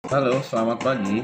Halo, selamat pagi.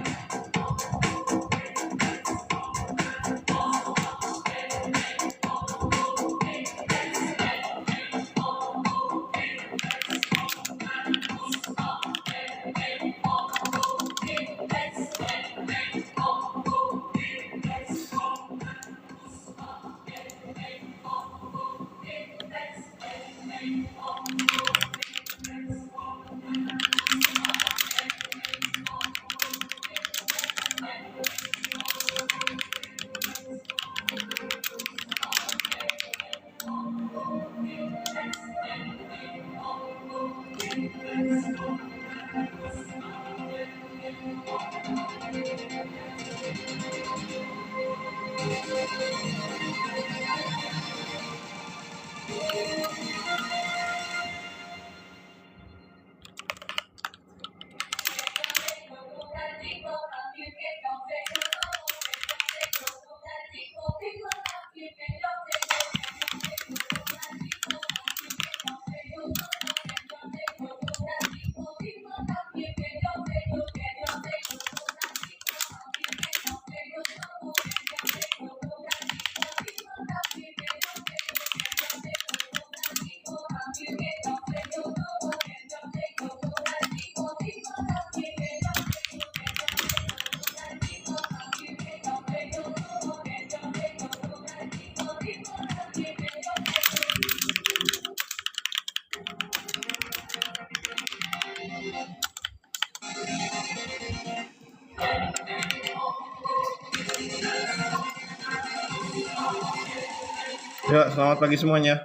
Ya, selamat pagi semuanya.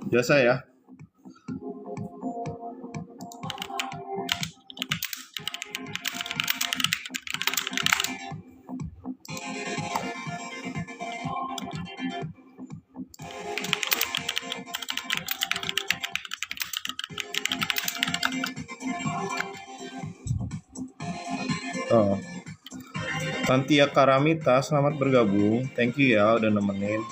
Biasa ya. Oh, Tantia Karamita, selamat bergabung. Thank you ya udah nemenin.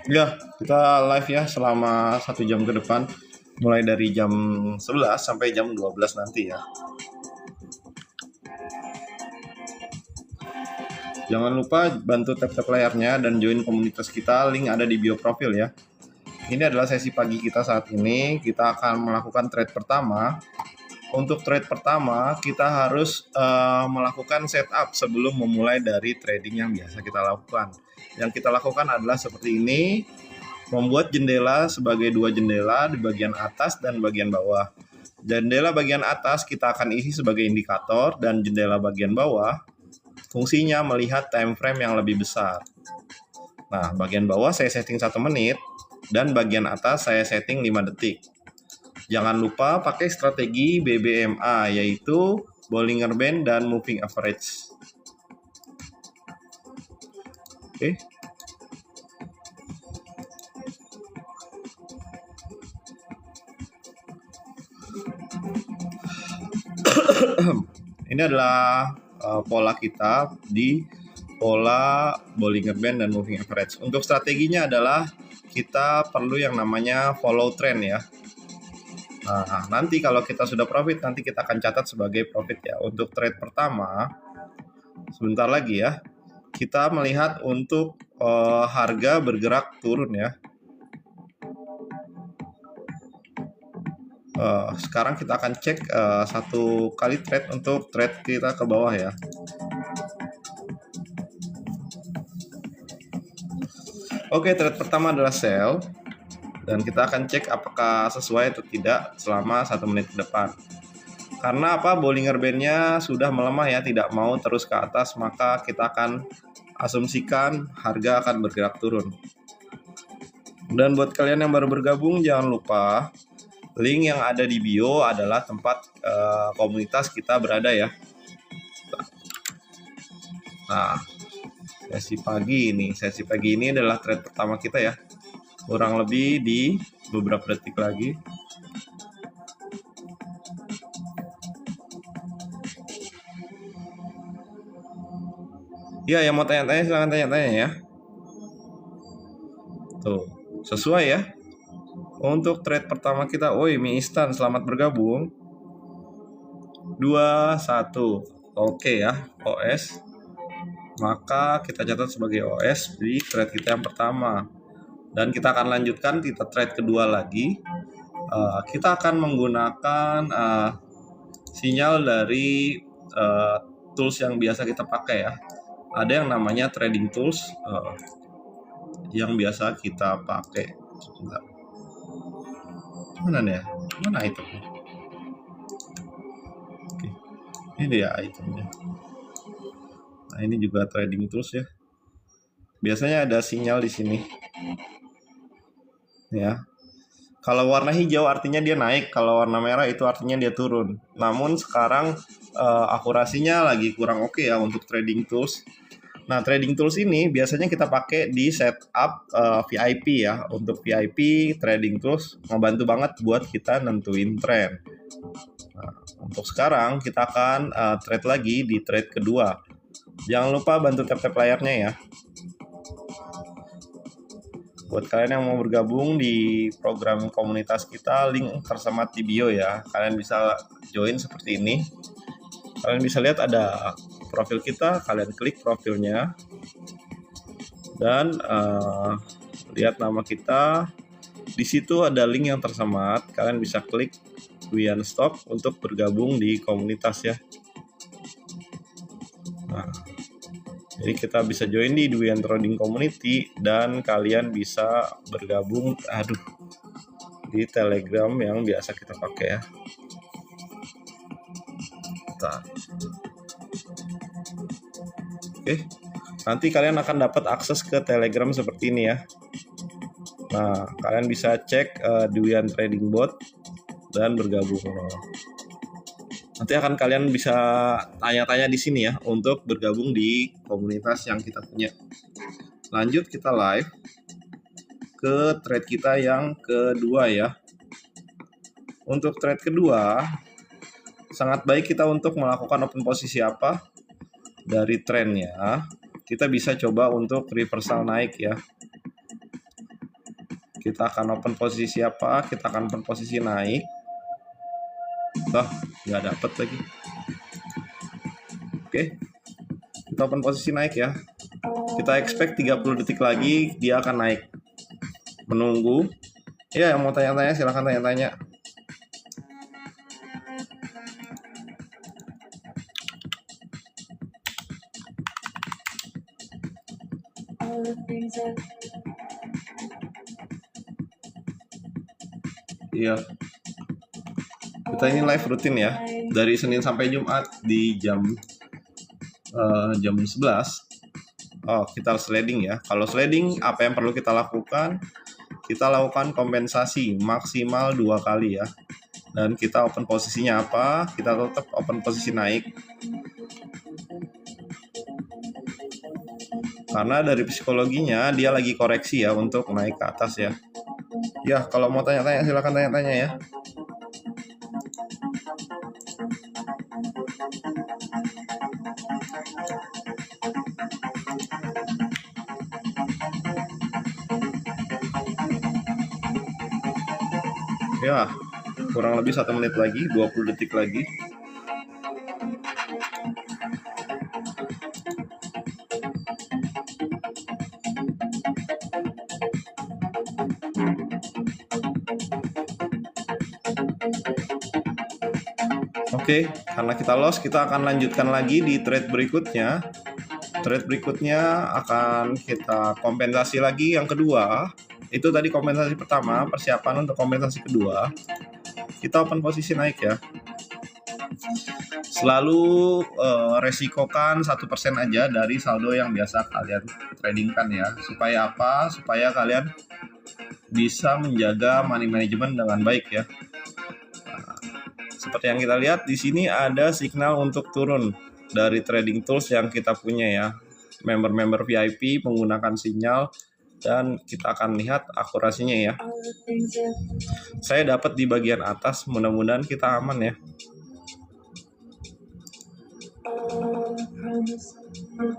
Ya, kita live ya selama 1 jam ke depan. Mulai dari jam 11 sampai jam 12 nanti ya. Jangan lupa bantu tap-tap layarnya dan join komunitas kita, link ada di bio profil ya. Ini adalah sesi pagi kita saat ini. Kita akan melakukan trade pertama. Untuk trade pertama, kita harus melakukan setup sebelum memulai dari trading yang biasa kita lakukan. Yang kita lakukan adalah seperti ini, membuat jendela sebagai 2 jendela di bagian atas dan bagian bawah. Jendela bagian atas kita akan isi sebagai indikator, dan jendela bagian bawah fungsinya melihat time frame yang lebih besar. Nah, bagian bawah saya setting 1 menit, dan bagian atas saya setting 5 detik. Jangan lupa pakai strategi BBMA, yaitu Bollinger Band dan Moving Average. Oke. Ini adalah pola kita di pola Bollinger Band dan Moving Average. Untuk strateginya adalah kita perlu yang namanya follow trend ya. Nah, nanti kalau kita sudah profit, nanti kita akan catat sebagai profit ya. Untuk trade pertama, sebentar lagi ya, kita melihat untuk harga bergerak turun ya. Sekarang kita akan cek 1 kali trade untuk trade kita ke bawah ya. Oke, trade pertama adalah sell, dan kita akan cek apakah sesuai atau tidak selama 1 menit ke depan. Karena apa? Bollinger Band-nya sudah melemah ya, tidak mau terus ke atas, maka kita akan asumsikan harga akan bergerak turun. Dan buat kalian yang baru bergabung, jangan lupa Link yang ada di bio adalah tempat komunitas kita berada ya. Nah, sesi pagi ini adalah trade pertama kita ya. Kurang lebih di beberapa detik lagi. Ya, yang mau tanya-tanya silahkan tanya-tanya ya. Tuh, sesuai ya. Untuk trade pertama kita, mie instan, selamat bergabung. 21. Oke ya, OS. Maka kita catat sebagai OS di trade kita yang pertama. Dan kita akan lanjutkan kita trade kedua lagi. Kita akan menggunakan sinyal dari tools yang biasa kita pakai ya. Ada yang namanya trading tools yang biasa kita pakai. Sebentar. Mana nih ya? Mana itemnya? Oke. Ini dia itemnya. Nah, ini juga trading tools ya. Biasanya ada sinyal di sini. Ya. Kalau warna hijau artinya dia naik, kalau warna merah itu artinya dia turun. Namun sekarang akurasinya lagi kurang oke ya untuk trading tools. Nah, trading tools ini biasanya kita pakai di setup VIP ya. Untuk VIP trading tools ngebantu banget buat kita nentuin trend. Nah, untuk sekarang kita akan trade lagi di trade kedua. Jangan lupa bantu tap-tap layarnya ya. Buat kalian yang mau bergabung di program komunitas kita, link tersemat di bio ya. Kalian bisa join seperti ini. Kalian bisa lihat ada profil kita, kalian klik profilnya. Dan lihat nama kita. Di situ ada link yang tersemat. Kalian bisa klik Wian Stock untuk bergabung di komunitas ya. Nah, jadi kita bisa join di Dwian Trading Community dan kalian bisa bergabung di Telegram yang biasa kita pakai ya. Nah. Oke. Nanti kalian akan dapat akses ke Telegram seperti ini ya. Nah, kalian bisa cek Dwian Trading Bot dan bergabung. Nanti akan kalian bisa tanya-tanya di sini ya untuk bergabung di komunitas yang kita punya. Lanjut kita live ke trade kita yang kedua ya. Untuk trade kedua sangat baik kita untuk melakukan open posisi apa dari trennya. Kita bisa coba untuk reversal naik ya. Kita akan open posisi apa? Kita akan open posisi naik. Nggak dapet lagi. Oke. Kita open posisi naik ya. Kita expect 30 detik lagi dia akan naik. Menunggu. Ya, yang mau tanya-tanya silahkan tanya-tanya. Iya. Kita ini live rutin ya. Dari Senin sampai Jumat di jam 11. Kita sliding ya. Kalau sliding apa yang perlu kita lakukan? Kita lakukan kompensasi maksimal 2 kali ya. Dan kita open posisinya apa? Kita tetap open posisi naik. Karena dari psikologinya dia lagi koreksi ya untuk naik ke atas ya. Ya, kalau mau tanya-tanya silakan tanya-tanya ya. Ya, kurang lebih 1 menit lagi, 20 detik lagi. Oke, karena kita loss, kita akan lanjutkan lagi di trade berikutnya. Trade berikutnya akan kita kompensasi lagi yang kedua. Itu tadi kompensasi pertama, persiapan untuk kompensasi kedua. Kita open posisi naik ya. Selalu resikokan 1% aja dari saldo yang biasa kalian tradingkan ya. Supaya apa? Supaya kalian bisa menjaga money management dengan baik ya. seperti yang kita lihat di sini ada signal untuk turun dari trading tools yang kita punya ya. Member-member VIP menggunakan sinyal dan kita akan lihat akurasinya ya. Saya dapat di bagian atas, mudah-mudahan kita aman ya.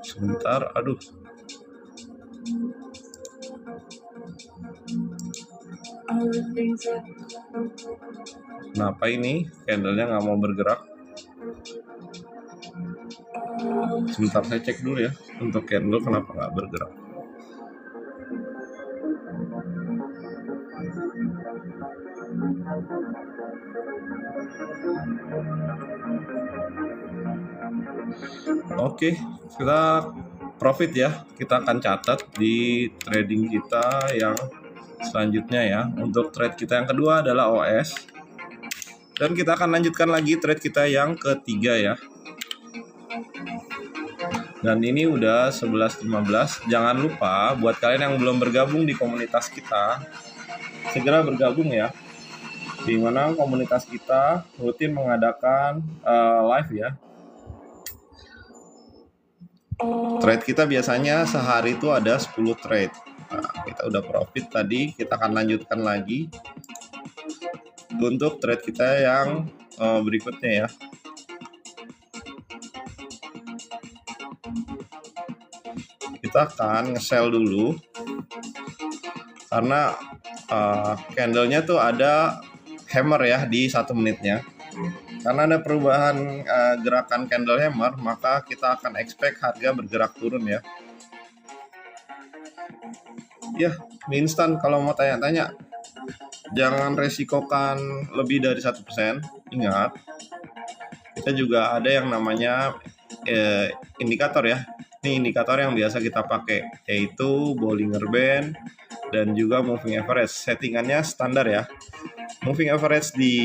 Sebentar, aduh. Kenapa ini candlenya nggak mau bergerak? Sebentar, saya cek dulu ya untuk candle kenapa nggak bergerak. Oke, kita profit ya. Kita akan catat di trading kita yang selanjutnya ya. Untuk trade kita yang kedua adalah OS. Dan kita akan lanjutkan lagi trade kita yang ketiga ya. Dan ini udah 11.15. Jangan lupa buat kalian yang belum bergabung di komunitas kita, segera bergabung ya. Di mana komunitas kita rutin mengadakan live ya. Trade kita biasanya sehari itu ada 10 trade. Nah, kita udah profit tadi, kita akan lanjutkan lagi untuk trade kita yang berikutnya ya. Kita akan nge-sell dulu karena candlenya tuh ada hammer ya di 1 menitnya. Karena ada perubahan gerakan candle hammer, maka kita akan expect harga bergerak turun ya. Ya, mie instan kalau mau tanya-tanya, jangan resikokan lebih dari 1%. Ingat, kita juga ada yang namanya indikator ya. Ini indikator yang biasa kita pakai, yaitu Bollinger Band dan juga Moving Average. Settingannya standar ya. Moving Average di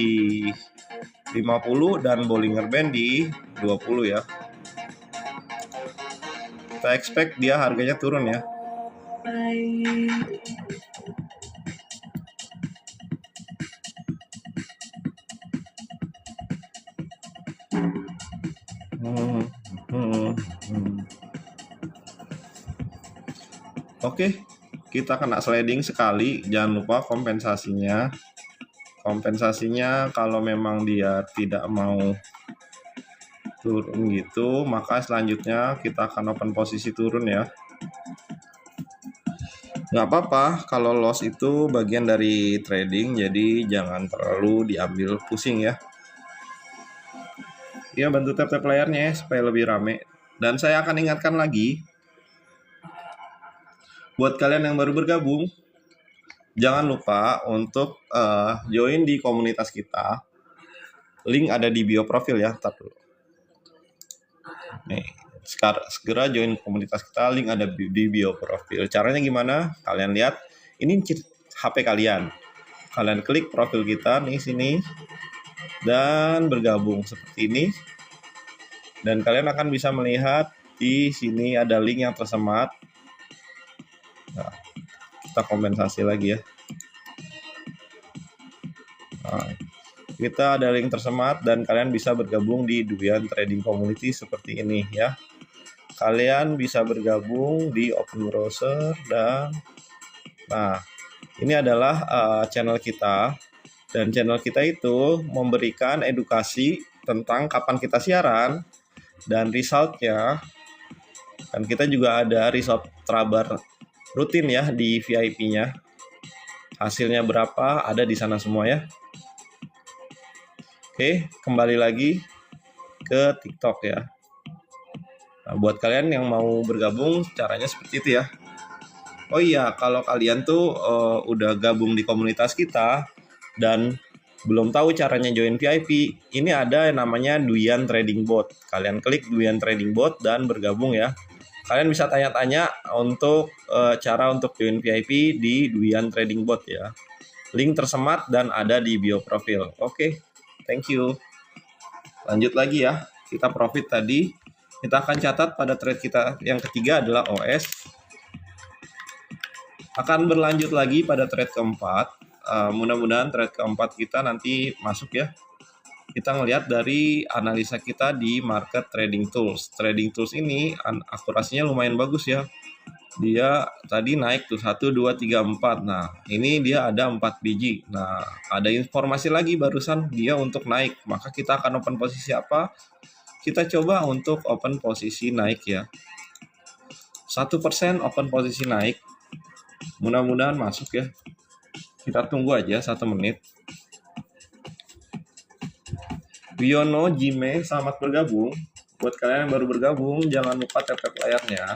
50 dan Bollinger Band di 20 ya. Kita expect dia harganya turun ya. Oke, kita kena sliding sekali. Jangan lupa kompensasinya. Kompensasinya kalau memang dia tidak mau turun gitu, maka selanjutnya kita akan open posisi turun ya. Nggak apa-apa kalau loss itu bagian dari trading, jadi jangan terlalu diambil pusing ya. Ya, bantu tap-tap layarnya ya, supaya lebih rame. Dan saya akan ingatkan lagi, buat kalian yang baru bergabung, jangan lupa untuk join di komunitas kita. Link ada di bio profil ya. Tar dulu. Nih, segera join komunitas kita. Link ada di bio profil. Caranya gimana? Kalian lihat, ini HP kalian. Kalian klik profil kita nih sini dan bergabung seperti ini. Dan kalian akan bisa melihat di sini ada link yang tersemat. Nah, kita kompensasi lagi ya. Nah, kita ada link tersemat dan kalian bisa bergabung di Duyan Trading Community seperti ini ya. Kalian bisa bergabung di Open Browser dan nah, ini adalah channel kita, dan channel kita itu memberikan edukasi tentang kapan kita siaran dan resultnya. Dan kita juga ada result trabar rutin ya di VIP-nya. Hasilnya berapa ada di sana semua ya. Oke, kembali lagi ke TikTok ya. Nah, buat kalian yang mau bergabung, caranya seperti itu ya. Oh iya, kalau kalian tuh udah gabung di komunitas kita dan belum tahu caranya join VIP, ini ada yang namanya Duyan Trading Bot. Kalian klik Duyan Trading Bot dan bergabung ya. Kalian bisa tanya-tanya untuk cara untuk join VIP di Duyan Trading Bot ya. Link tersemat dan ada di bio profil. Oke, thank you. Lanjut lagi ya. Kita profit tadi. Kita akan catat pada trade kita yang ketiga adalah OS. Akan berlanjut lagi pada trade keempat. Mudah-mudahan trade keempat kita nanti masuk ya. kita ngelihat dari analisa kita di market trading tools. Trading tools ini akurasinya lumayan bagus ya. Dia tadi naik tuh 1, 2, 3, 4. Nah, ini dia ada 4 biji. Nah, ada informasi lagi barusan dia untuk naik. Maka kita akan open posisi apa? Kita coba untuk open posisi naik ya. 1% open posisi naik. Mudah-mudahan masuk ya. Kita tunggu aja 1 menit. Wiono, Jime, selamat bergabung. Buat kalian yang baru bergabung, jangan lupa tap-tap layarnya.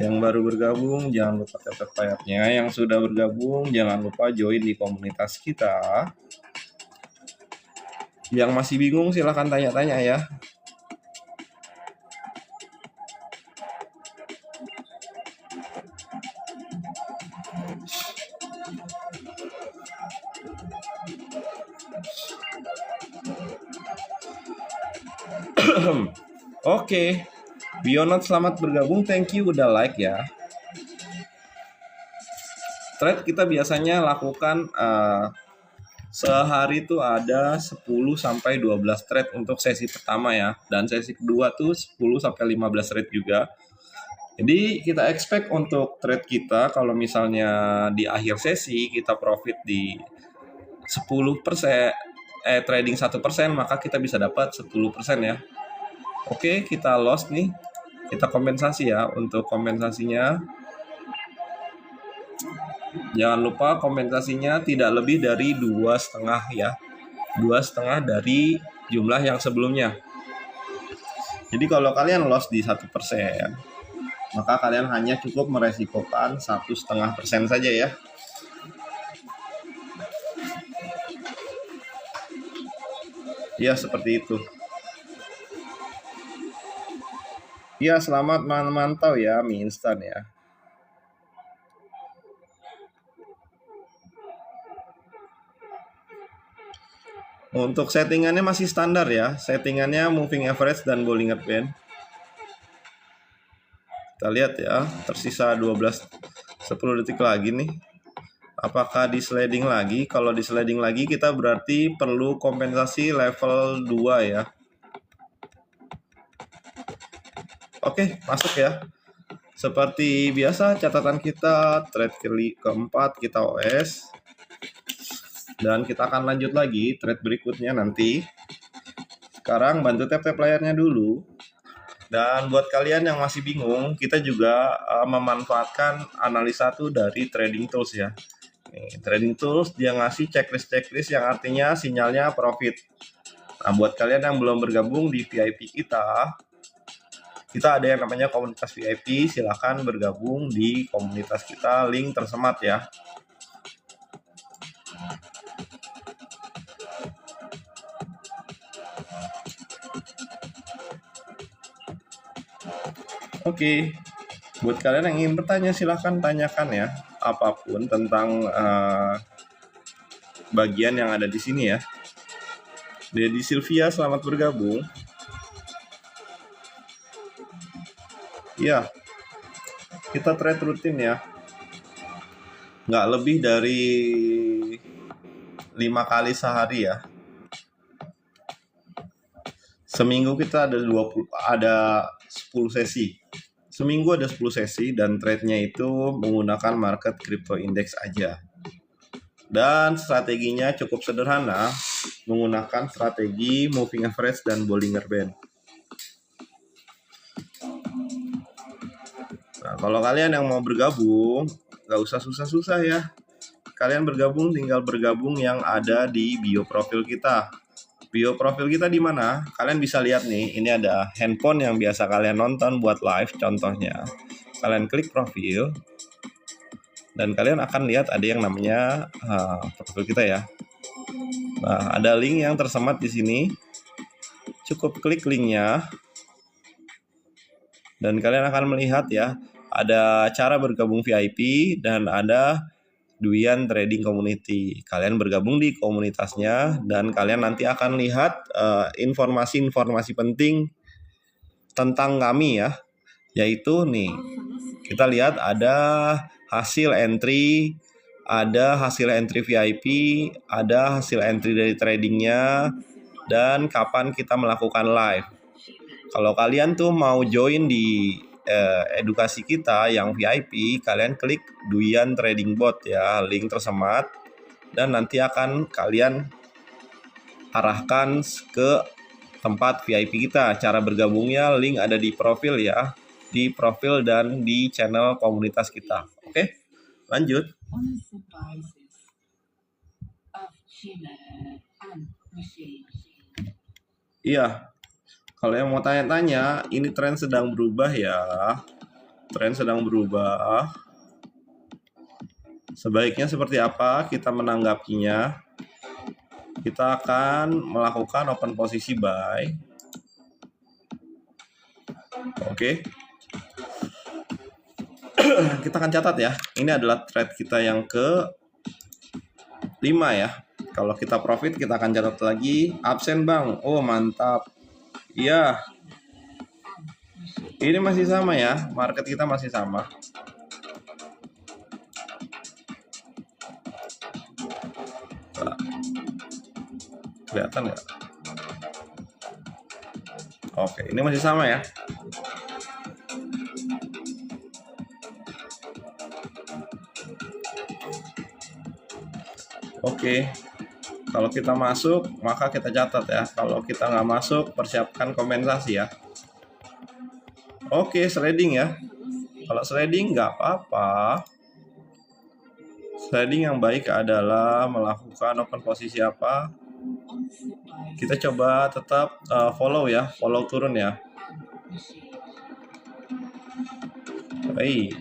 Yang baru bergabung, jangan lupa tap-tap layarnya. Yang sudah bergabung, jangan lupa join di komunitas kita. Yang masih bingung, silahkan tanya-tanya ya. Oke, Bionot selamat bergabung, thank you udah like ya. Trade kita biasanya lakukan sehari tuh ada 10 sampai 12 trade untuk sesi pertama ya, dan sesi kedua tuh 10 sampai 15 trade juga. Jadi kita expect untuk trade kita kalau misalnya di akhir sesi kita profit di 10%, trading 1%, maka kita bisa dapat 10% ya. Oke, kita loss nih. Kita kompensasi ya. Untuk kompensasinya, jangan lupa kompensasinya tidak lebih dari 2,5 ya. 2,5 dari jumlah yang sebelumnya. Jadi kalau kalian loss di 1%, maka kalian hanya cukup meresikokan 1,5% saja ya. Ya, seperti itu. Ya, selamat mantau ya, mie instan ya. Untuk settingannya masih standar ya. Settingannya moving average dan Bollinger Band. Kita lihat ya, tersisa 10 detik lagi nih. Apakah di sliding lagi? Kalau di sliding lagi kita berarti perlu kompensasi level 2 ya. Oke, masuk ya. Seperti biasa catatan kita trade keempat kita OS. Dan kita akan lanjut lagi trade berikutnya nanti. Sekarang bantu tap-tap layarnya dulu. Dan buat kalian yang masih bingung, kita juga memanfaatkan analisa tuh dari trading tools ya. Nih, trading tools dia ngasih checklist yang artinya sinyalnya profit. Nah, buat kalian yang belum bergabung di VIP kita ada yang namanya komunitas VIP, silahkan bergabung di komunitas kita, link tersemat ya. Oke, buat kalian yang ingin bertanya silahkan tanyakan ya, apapun tentang bagian yang ada di sini ya. Dedi Sylvia selamat bergabung. Ya, kita trade rutin ya. Nggak lebih dari 5 kali sehari ya. Seminggu kita ada 10 sesi. Seminggu ada 10 sesi dan trade-nya itu menggunakan market crypto index aja. Dan strateginya cukup sederhana, menggunakan strategi moving average dan Bollinger Band. Nah, kalau kalian yang mau bergabung, nggak usah susah-susah ya. Kalian tinggal bergabung yang ada di bio profil kita. Bio profil kita di mana? Kalian bisa lihat nih, ini ada handphone yang biasa kalian nonton buat live contohnya. Kalian klik profil dan kalian akan lihat ada yang namanya profil kita ya. Nah, ada link yang tersemat di sini. Cukup klik linknya dan kalian akan melihat ya, ada cara bergabung VIP dan ada Duyan Trading Community. Kalian bergabung di komunitasnya dan kalian nanti akan lihat informasi-informasi penting tentang kami ya. Yaitu nih, kita lihat ada hasil entry ada hasil entry VIP, ada hasil entry dari tradingnya, dan kapan kita melakukan live. Kalau kalian tuh mau join di edukasi kita yang VIP, kalian klik Duyan Trading Bot ya, link tersemat, dan nanti akan kalian arahkan ke tempat VIP kita. Cara bergabungnya link ada di profil ya, di profil dan di channel komunitas kita. Oke, lanjut. Iya, kalau yang mau tanya-tanya, ini tren sedang berubah ya. Tren sedang berubah. Sebaiknya seperti apa kita menanggapinya? Kita akan melakukan open posisi buy. Oke. Kita akan catat ya. Ini adalah trade kita yang ke-5 ya. Kalau kita profit, kita akan catat lagi. Absen bang. Oh mantap. Iya. Ini masih sama ya. Market kita masih sama. Kelihatan nggak? Oke, ini masih sama ya. Oke, kalau kita masuk maka kita catat ya. Kalau kita nggak masuk, persiapkan kompensasi ya. Oke, sliding ya. Kalau sliding nggak apa-apa. Sliding yang baik adalah melakukan open posisi apa? Kita coba tetap follow ya, follow turun ya. Baik.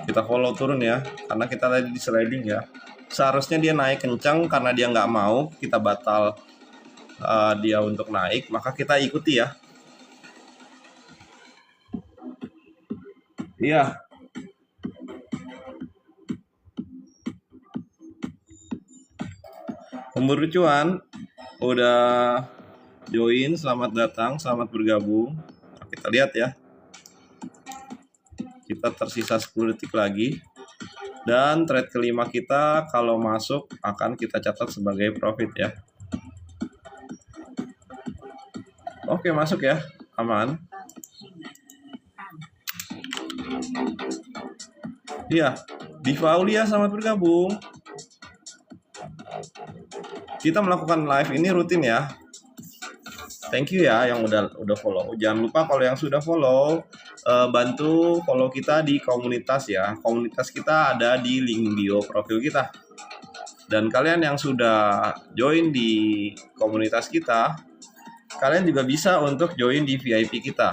Kita follow turun ya, karena kita tadi di sliding ya. Seharusnya dia naik kencang, karena dia nggak mau kita batal dia untuk naik, maka kita ikuti ya. Iya. Pemburu cuan udah join, selamat datang, selamat bergabung. Nah, kita lihat ya. Kita tersisa 10 detik lagi. Dan trade kelima kita kalau masuk akan kita catat sebagai profit ya. Oke, masuk ya. Aman. Iya, Diva Aulia selamat bergabung. Kita melakukan live ini rutin ya. Thank you ya yang udah follow. Jangan lupa kalau yang sudah follow, bantu follow kita di komunitas ya. Komunitas kita ada di link bio profil kita. Dan kalian yang sudah join di komunitas kita, kalian juga bisa untuk join di VIP kita.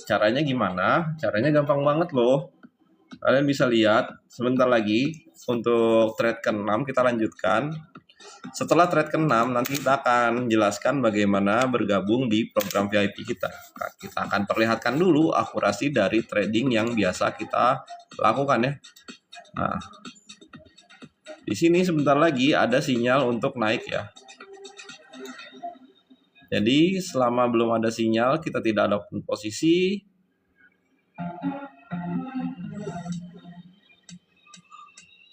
Caranya gimana? Caranya gampang banget loh. Kalian bisa lihat sebentar lagi untuk trade ke-6 kita lanjutkan. Setelah trade ke-6 nanti kita akan jelaskan bagaimana bergabung di program VIP kita. Nah, kita akan perlihatkan dulu akurasi dari trading yang biasa kita lakukan ya. Nah, di sini sebentar lagi ada sinyal untuk naik ya. Jadi selama belum ada sinyal kita tidak ada posisi.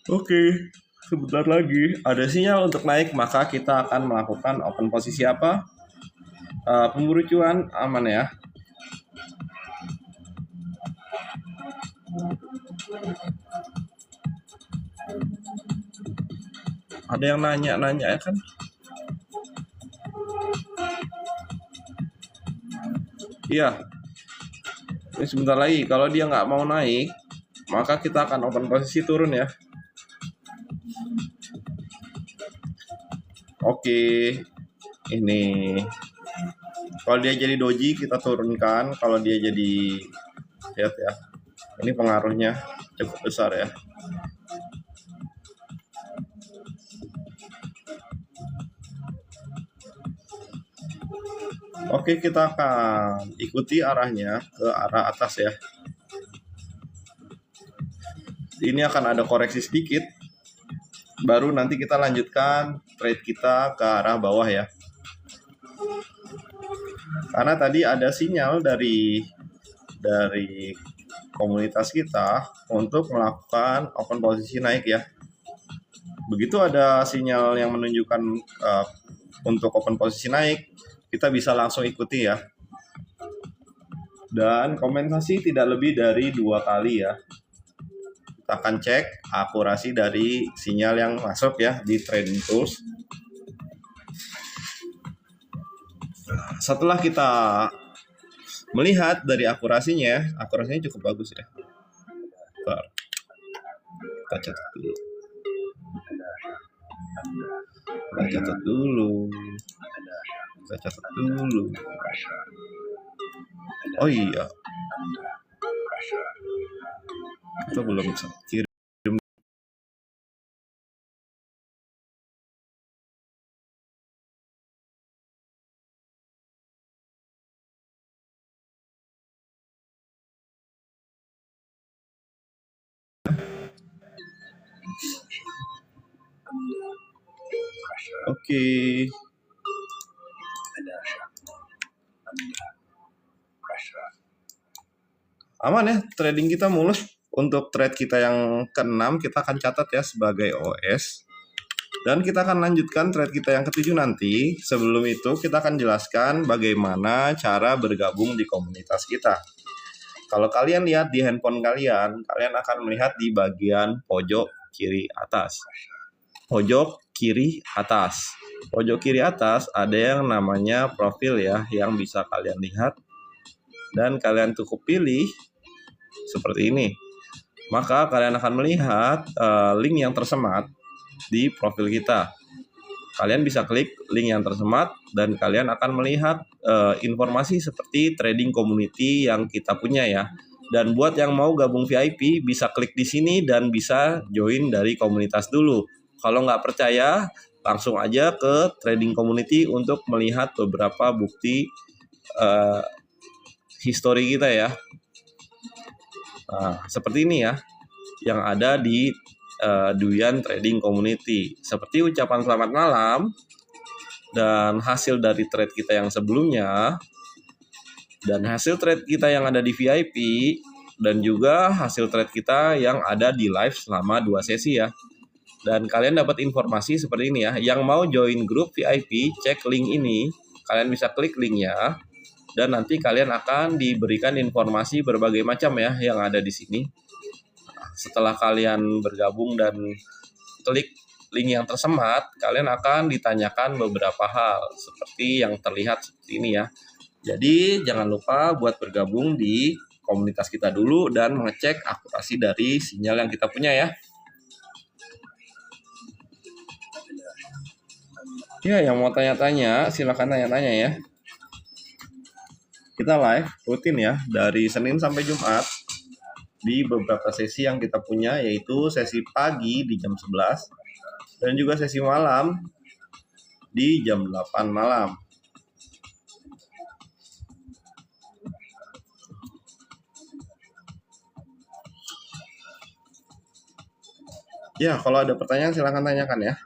Oke. Sebentar lagi ada sinyal untuk naik, maka kita akan melakukan open posisi apa? Pemburu cuan aman ya. Ada yang nanya ya kan? Iya. Ini sebentar lagi. Kalau dia nggak mau naik, maka kita akan open posisi turun ya. Oke, ini kalau dia jadi doji kita turunkan, kalau dia jadi, lihat ya, ini pengaruhnya cukup besar ya. Oke, kita akan ikuti arahnya ke arah atas ya. Ini akan ada koreksi sedikit, baru nanti kita lanjutkan trade kita ke arah bawah ya. Karena tadi ada sinyal dari komunitas kita untuk melakukan open posisi naik ya. Begitu ada sinyal yang menunjukkan untuk open posisi naik, kita bisa langsung ikuti ya. Dan kompensasi tidak lebih dari 2 kali ya. Kita akan cek akurasi dari sinyal yang masuk ya di trading tools. Setelah kita melihat dari akurasinya cukup bagus ya. Bentar. Kita catat dulu. Oh iya, kita belum kirim. Oke. Aman ya, trading kita mulus. Untuk trade kita yang ke-6 kita akan catat ya sebagai OS. Dan kita akan lanjutkan trade kita yang ke-7 nanti. Sebelum itu kita akan jelaskan bagaimana cara bergabung di komunitas kita. Kalau kalian lihat di handphone kalian akan melihat di bagian pojok kiri atas. Pojok kiri atas ada yang namanya profil ya, yang bisa kalian lihat. Dan kalian cukup pilih seperti ini. Maka kalian akan melihat link yang tersemat di profil kita. Kalian bisa klik link yang tersemat dan kalian akan melihat informasi seperti trading community yang kita punya ya. Dan buat yang mau gabung VIP bisa klik di sini dan bisa join dari komunitas dulu. Kalau nggak percaya langsung aja ke trading community untuk melihat beberapa bukti history kita ya. Nah, seperti ini ya yang ada di Duyan Trading Community. Seperti ucapan selamat malam dan hasil dari trade kita yang sebelumnya dan hasil trade kita yang ada di VIP dan juga hasil trade kita yang ada di live selama 2 sesi ya. Dan kalian dapat informasi seperti ini ya. Yang mau join grup VIP, cek link ini. Kalian bisa klik linknya. Dan nanti kalian akan diberikan informasi berbagai macam ya yang ada di sini. Setelah kalian bergabung dan klik link yang tersemat, kalian akan ditanyakan beberapa hal seperti yang terlihat seperti ini ya. Jadi jangan lupa buat bergabung di komunitas kita dulu dan mengecek akurasi dari sinyal yang kita punya ya. Ya, yang mau tanya-tanya silakan tanya-tanya ya. Kita live rutin ya dari Senin sampai Jumat di beberapa sesi yang kita punya, yaitu sesi pagi di jam 11 dan juga sesi malam di jam 8 malam. Ya, kalau ada pertanyaan silakan tanyakan ya.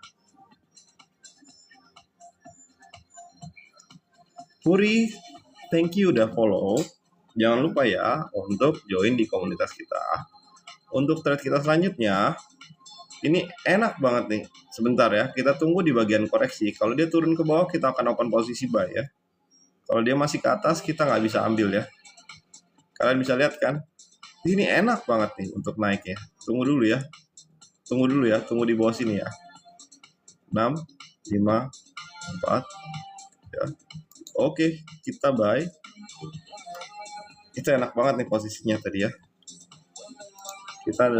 Puri, thank you udah follow. Jangan lupa ya untuk join di komunitas kita. Untuk trade kita selanjutnya, ini enak banget nih. Sebentar ya, kita tunggu di bagian koreksi. Kalau dia turun ke bawah, kita akan open posisi buy ya. Kalau dia masih ke atas, kita nggak bisa ambil ya. Kalian bisa lihat kan? Ini enak banget nih untuk naik ya. Tunggu dulu ya. Tunggu di bawah sini ya. 6, 5, 4, ya. Oke, kita buy. Itu enak banget nih posisinya tadi ya. Kita ada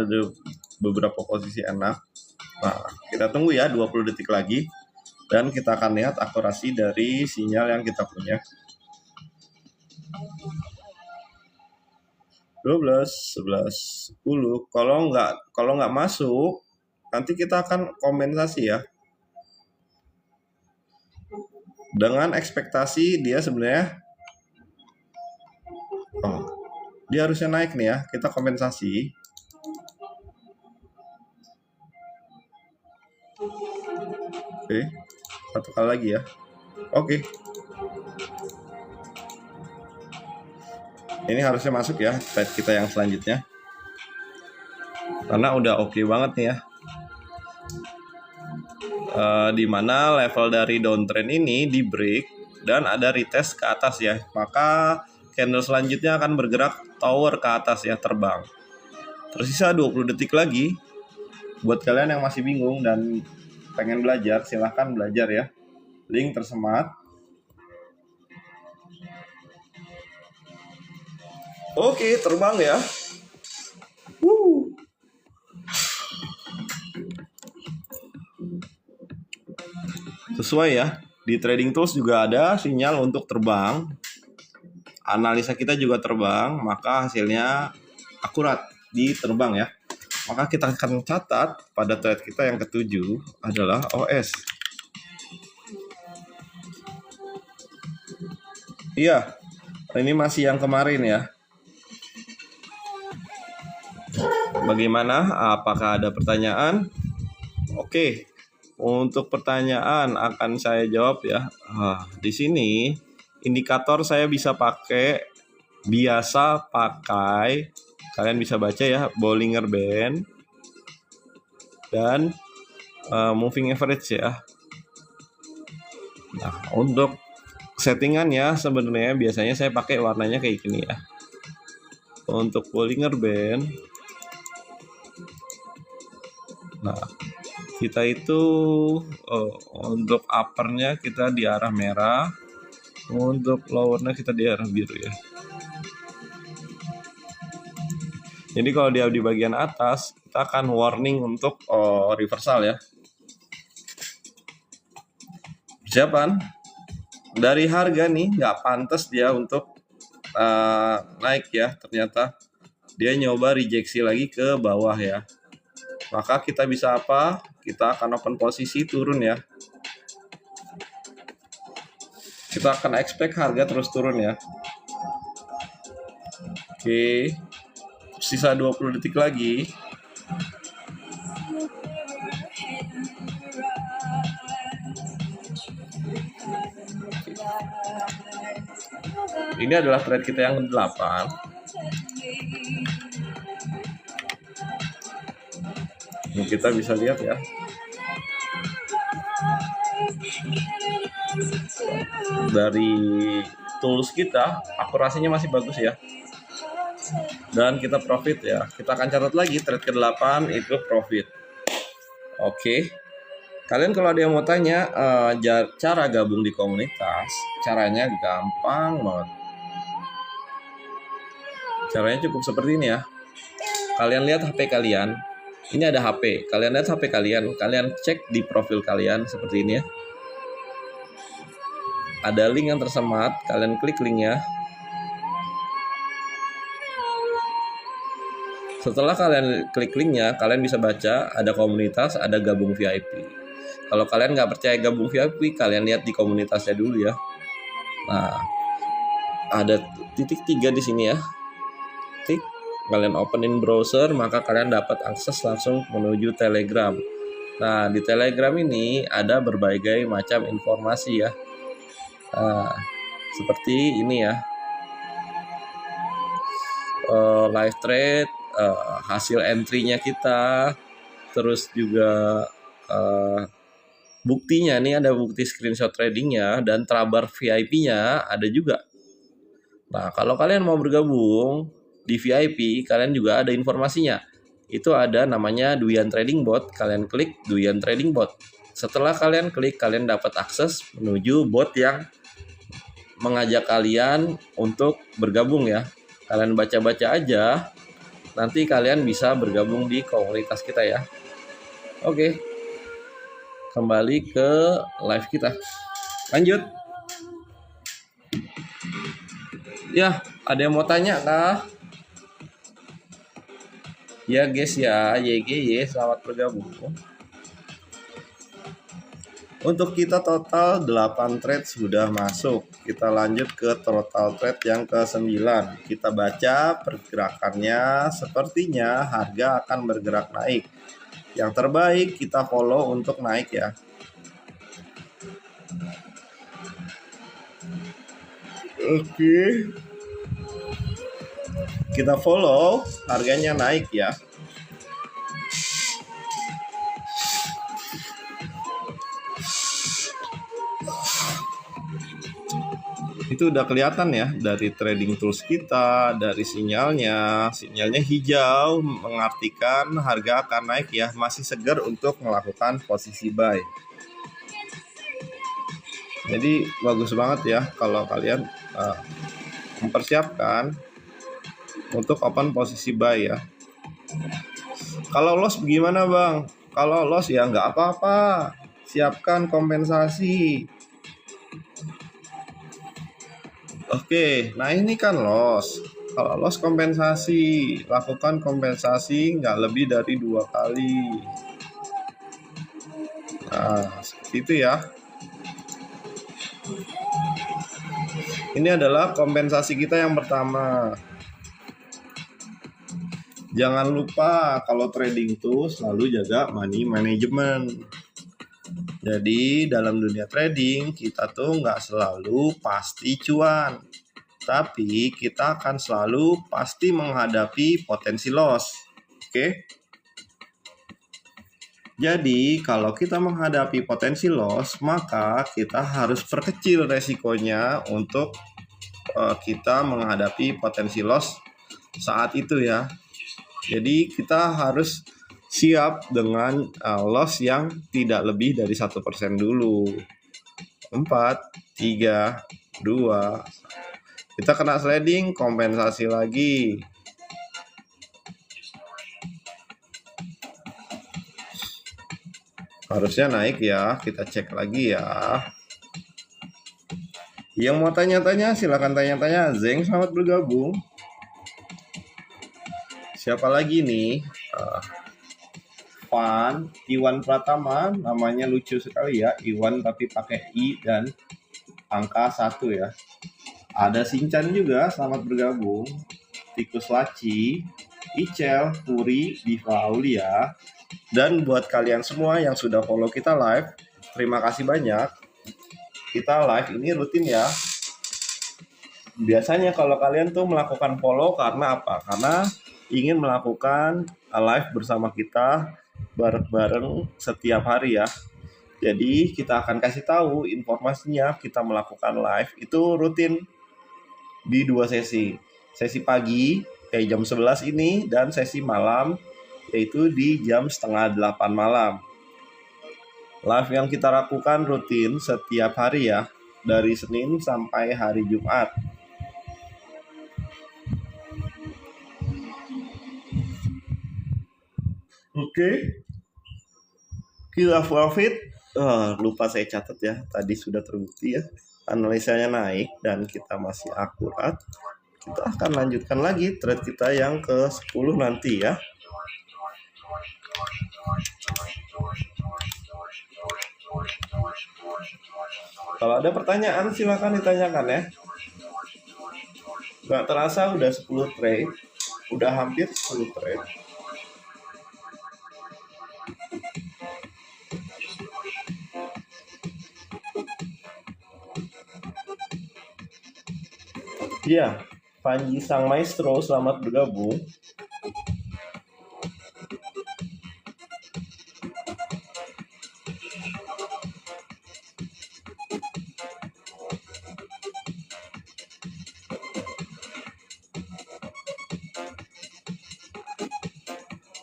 beberapa posisi enak. Nah, kita tunggu ya 20 detik lagi. Dan kita akan lihat akurasi dari sinyal yang kita punya. 12, 11, 10. Kalau nggak masuk, nanti kita akan kompensasi ya. Dengan ekspektasi dia sebenarnya dia harusnya naik nih ya, kita kompensasi. Oke, satu kali lagi ya. Oke. Ini harusnya masuk ya trade kita yang selanjutnya. Karena udah oke banget nih ya. Di mana level dari downtrend ini di break dan ada retest ke atas ya. Maka candle selanjutnya akan bergerak tower ke atas ya, terbang. Tersisa 20 detik lagi. Buat kalian yang masih bingung dan pengen belajar, silahkan belajar ya. Link tersemat. Oke, terbang ya. Sesuai ya. Di trading tools juga ada sinyal untuk terbang. Analisa kita juga terbang, maka hasilnya akurat di terbang ya. Maka kita akan catat pada trade kita yang ketujuh adalah OS. Iya, ini masih yang kemarin ya. Bagaimana? Apakah ada pertanyaan? Oke, untuk pertanyaan akan saya jawab ya. Di sini indikator saya bisa pakai, biasa pakai, kalian bisa baca ya, Bollinger Band dan moving average ya. Nah, untuk settingannya sebenarnya biasanya saya pakai warnanya kayak gini ya. Untuk Bollinger Band, nah kita itu untuk uppernya kita di arah merah, untuk lowernya kita di arah biru ya. Jadi kalau dia di bagian atas, kita akan warning untuk reversal ya. Persiapan. Dari harga nih nggak pantas dia untuk naik ya. Ternyata dia nyoba rejeksi lagi ke bawah ya. Maka kita bisa apa? Kita akan open posisi turun ya. Kita akan expect harga terus turun ya. Oke. Sisa 20 detik lagi. Ini adalah trade kita yang ke-8. Ini kita bisa lihat ya. Dari tools kita, akurasinya masih bagus ya. Dan kita profit ya. Kita akan catat lagi trade ke-8 itu profit. Oke. Kalian kalau ada yang mau tanya cara gabung di komunitas, caranya gampang banget. Caranya cukup seperti ini ya. Kalian lihat HP kalian. Ini ada HP. Kalian lihat HP kalian. Kalian cek di profil kalian seperti ini ya. Ada link yang tersemat. Kalian klik linknya. Setelah kalian klik linknya, kalian bisa baca ada komunitas, ada gabung VIP. Kalau kalian nggak percaya gabung VIP, kalian lihat di komunitasnya dulu ya. Nah, ada titik 3 di sini ya. Klik. Kalian openin browser, maka kalian dapat akses langsung menuju Telegram. Nah, di Telegram ini ada berbagai macam informasi ya. Nah, seperti ini ya. Live trade, hasil entry-nya kita, terus juga buktinya nih, ada bukti screenshot tradingnya dan Trabar VIP-nya ada juga. Nah, kalau kalian mau bergabung di VIP, kalian juga ada informasinya. Itu ada namanya Duyan Trading Bot. Kalian klik Duyan Trading Bot. Setelah kalian klik, kalian dapat akses menuju bot yang mengajak kalian untuk bergabung ya. Kalian baca-baca aja. Nanti kalian bisa bergabung di komunitas kita ya. Oke. Kembali ke live kita. Lanjut. Ya, ada yang mau tanya kah? Ya guys ya, YGY, selamat bergabung. Untuk kita total 8 trade sudah masuk. Kita lanjut ke total trade yang ke-9. Kita baca pergerakannya, sepertinya harga akan bergerak naik. Yang terbaik kita follow untuk naik ya. Oke. kita follow, harganya naik ya. Itu udah kelihatan ya dari trading tools kita, dari sinyalnya hijau mengartikan harga akan naik ya, masih segar untuk melakukan posisi buy. Jadi bagus banget ya kalau kalian mempersiapkan untuk open posisi buy ya. Kalau loss gimana bang? Kalau loss ya nggak apa-apa, siapkan kompensasi. Oke, nah ini kan loss. Kalau loss kompensasi, lakukan kompensasi nggak lebih dari 2 kali. Nah, seperti itu ya. Ini adalah kompensasi kita yang pertama. Jangan lupa kalau trading tuh selalu jaga money management. Jadi dalam dunia trading kita tuh nggak selalu pasti cuan, tapi kita akan selalu pasti menghadapi potensi loss. Oke? Jadi kalau kita menghadapi potensi loss, maka kita harus perkecil resikonya untuk kita menghadapi potensi loss saat itu ya. Jadi kita harus siap dengan loss yang tidak lebih dari 1% dulu. 4, 3, 2. Kita kena sliding, kompensasi lagi. Harusnya naik ya, kita cek lagi ya. Yang mau tanya-tanya silakan tanya-tanya. Zeng, selamat bergabung. Siapa lagi nih? Iwan Pratama, namanya lucu sekali ya, Iwan tapi pakai I dan angka 1 ya. Ada Sinchan juga, selamat bergabung. Tikus Laci, Icel, Puri, Diva Aulia. Dan buat kalian semua yang sudah follow kita live, terima kasih banyak. Kita live ini rutin ya. Biasanya kalau kalian tuh melakukan follow karena apa? Karena ingin melakukan live bersama kita bareng-bareng setiap hari ya. Jadi kita akan kasih tahu informasinya, kita melakukan live itu rutin di 2 sesi. Sesi pagi kayak jam 11 ini dan sesi malam yaitu di jam setengah 8 malam. Live yang kita lakukan rutin setiap hari ya, dari Senin sampai hari Jumat. Oke. Kila profit, lupa saya catat ya, tadi sudah terbukti ya, analisanya naik dan kita masih akurat. Kita akan lanjutkan lagi trade kita yang ke-10 nanti ya. Kalau ada pertanyaan silakan ditanyakan ya. Gak terasa udah 10 trade, udah hampir 10 trade. Iya, Panji Sang Maestro, selamat bergabung.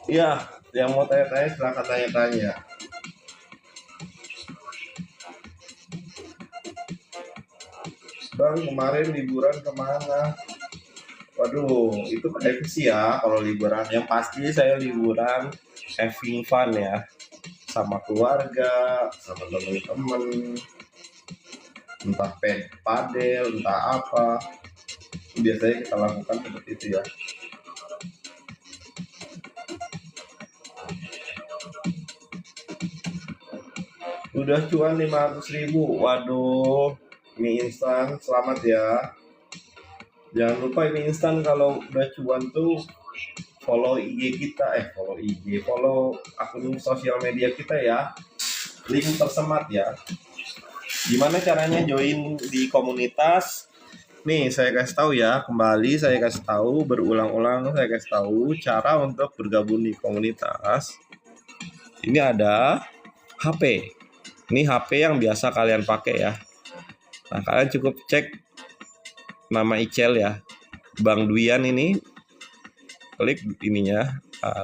Iya, yang mau tanya-tanya silakan tanya-tanya. Bang, kemarin liburan kemana? Waduh, itu prediksi ya kalau liburan. Yang pasti saya liburan having fun ya. Sama keluarga, sama teman-teman. Entah padel, entah apa. Biasanya kita lakukan seperti itu ya. Udah cuan 500.000. Waduh, mie instan, selamat ya. Jangan lupa ini instan kalau udah cuan tuh follow IG kita, follow akun sosial media kita ya. Link tersemat ya. Gimana caranya join di komunitas? Nih, saya kasih tahu ya, kembali saya kasih tahu, berulang-ulang saya kasih tahu cara untuk bergabung di komunitas. Ini ada HP. Ini HP yang biasa kalian pakai ya. Nah, kalian cukup cek nama icel ya. Bang Duyan ini, klik ininya,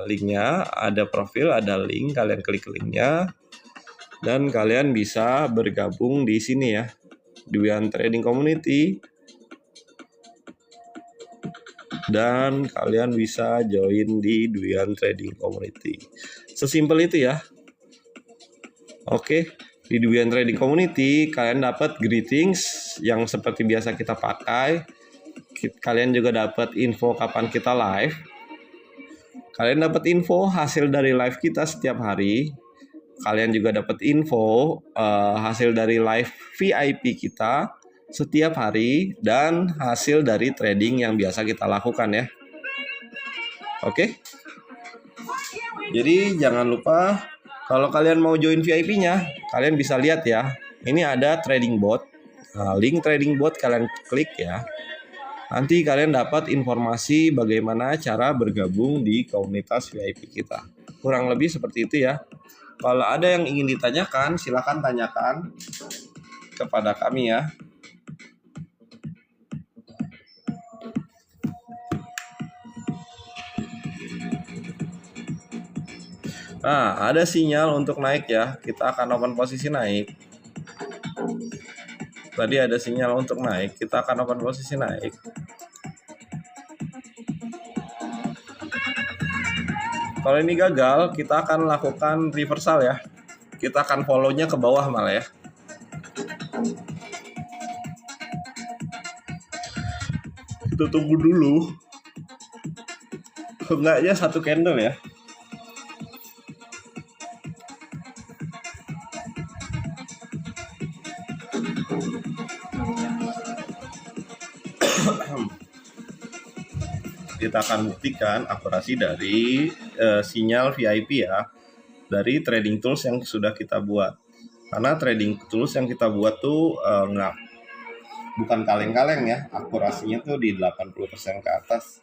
linknya, ada profil, ada link, kalian klik linknya, dan kalian bisa bergabung di sini ya, Duyan Trading Community. Dan kalian bisa join di Duyan Trading Community. Sesimpel itu ya. Oke, di Duyan Trading Community kalian dapat greetings yang seperti biasa kita pakai. Kalian juga dapat info kapan kita live. Kalian dapat info hasil dari live kita setiap hari. Kalian juga dapat info hasil dari live VIP kita setiap hari dan hasil dari trading yang biasa kita lakukan ya. Oke. Jadi jangan lupa kalau kalian mau join VIP-nya, kalian bisa lihat ya. Ini ada trading bot. Nah, link trading bot kalian klik ya. Nanti kalian dapat informasi bagaimana cara bergabung di komunitas VIP kita. Kurang lebih seperti itu ya. Kalau ada yang ingin ditanyakan, silakan tanyakan kepada kami ya. Nah, ada sinyal untuk naik ya. Kita akan open posisi naik. Tadi ada sinyal untuk naik. Kita akan open posisi naik. Kalau ini gagal, kita akan lakukan reversal ya. Kita akan follow-nya ke bawah malah ya. Kita tunggu dulu. Enggaknya satu candle ya. Kita akan buktikan akurasi dari sinyal VIP ya, dari trading tools yang sudah kita buat. Karena trading tools yang kita buat tuh bukan kaleng-kaleng ya, akurasinya tuh di 80% ke atas.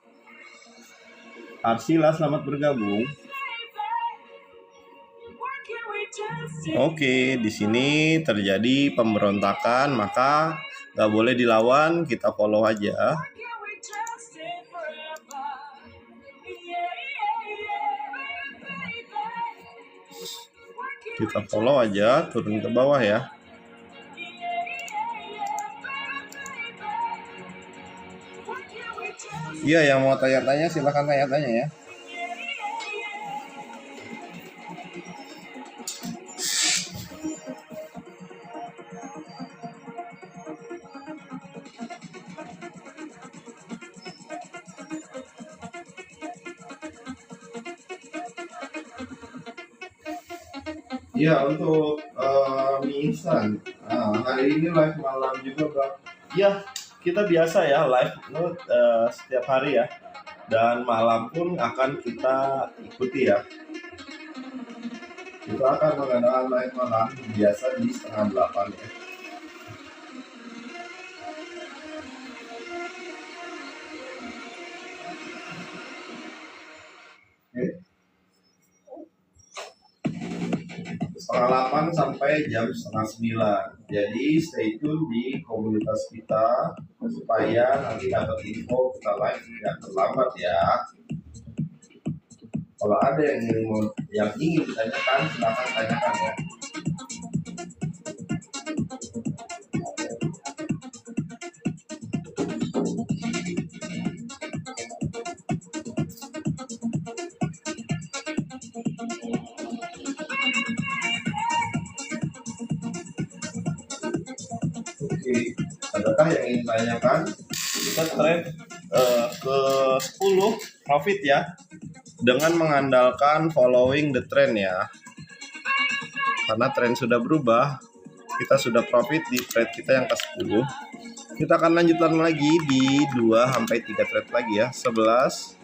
Arsila, selamat bergabung. Oke, di sini terjadi pemberontakan, maka nggak boleh dilawan, kita follow aja. Kita follow aja, turun ke bawah ya. Iya, yang mau tanya-tanya silahkan tanya-tanya ya. Iya, untuk mie instan. Hari ini live malam juga, Bang. Ya, kita biasa ya live setiap hari ya. Dan malam pun akan kita ikuti ya. Kita akan mengadakan live malam biasa di 7:30 ya. Oke. 7:30 sampai jam 8:30. Jadi stay tune di komunitas kita supaya nanti dapat info kita live tidak terlambat ya. Kalau ada yang ingin ditanyakan, silakan tanyakan ya. Oke, adakah yang ingin ditanyakan? Kita trade ke 10 profit ya, dengan mengandalkan following the trend ya. Karena tren sudah berubah, kita sudah profit di trade kita yang ke-10. Kita akan lanjutkan lagi di 2-3 trade lagi ya. 11,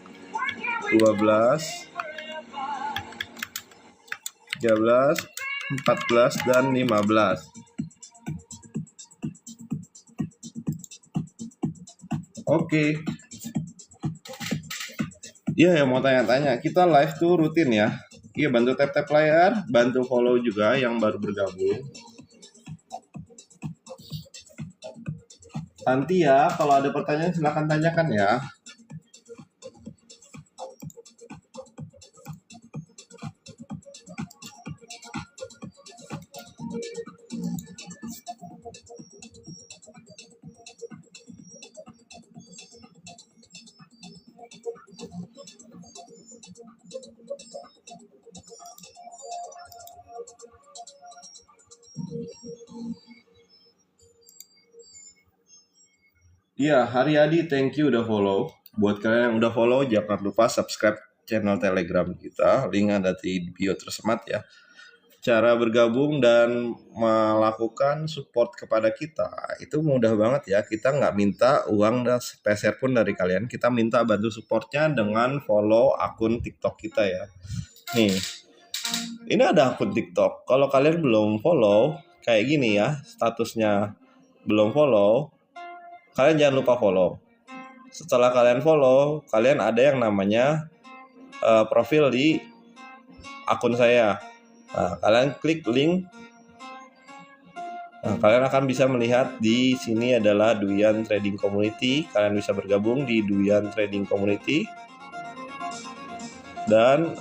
12, 13, 14, dan 15. Oke. Iya, yang mau tanya-tanya, kita live tuh rutin ya. Iya, bantu tap-tap layar, bantu follow juga yang baru bergabung. Nanti ya, kalau ada pertanyaan silahkan tanyakan ya. Iya, Haryadi, thank you udah follow. Buat kalian yang udah follow, jangan lupa subscribe channel Telegram kita. Link ada di bio tersemat ya. Cara bergabung dan melakukan support kepada kita itu mudah banget ya. Kita nggak minta uang dan sepeser pun dari kalian. Kita minta bantu supportnya dengan follow akun TikTok kita ya. Nih, ini ada akun TikTok. Kalau kalian belum follow, kayak gini ya, statusnya belum follow, kalian jangan lupa follow. Setelah kalian follow, kalian ada yang namanya profil di akun saya. Nah, kalian klik link. Nah, kalian akan bisa melihat di sini adalah Duyan Trading Community. Kalian bisa bergabung di Duyan Trading Community. Dan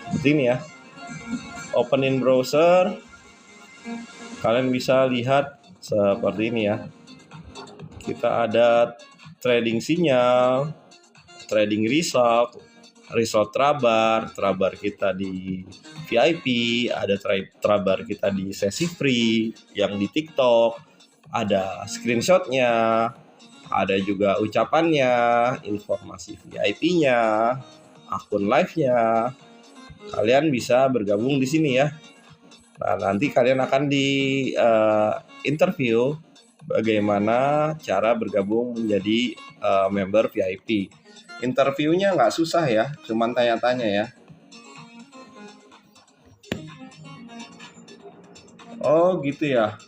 seperti ini ya. Open in browser. Kalian bisa lihat seperti ini ya. Kita ada trading sinyal, trading result trabar kita di VIP, ada trabar kita di sesi free yang di TikTok, ada screenshotnya, ada juga ucapannya, informasi VIP-nya, akun live-nya. Kalian bisa bergabung di sini ya. Nah, nanti kalian akan di interview bagaimana cara bergabung menjadi member VIP. Interviewnya nggak susah ya, cuman tanya-tanya ya. Oh gitu ya.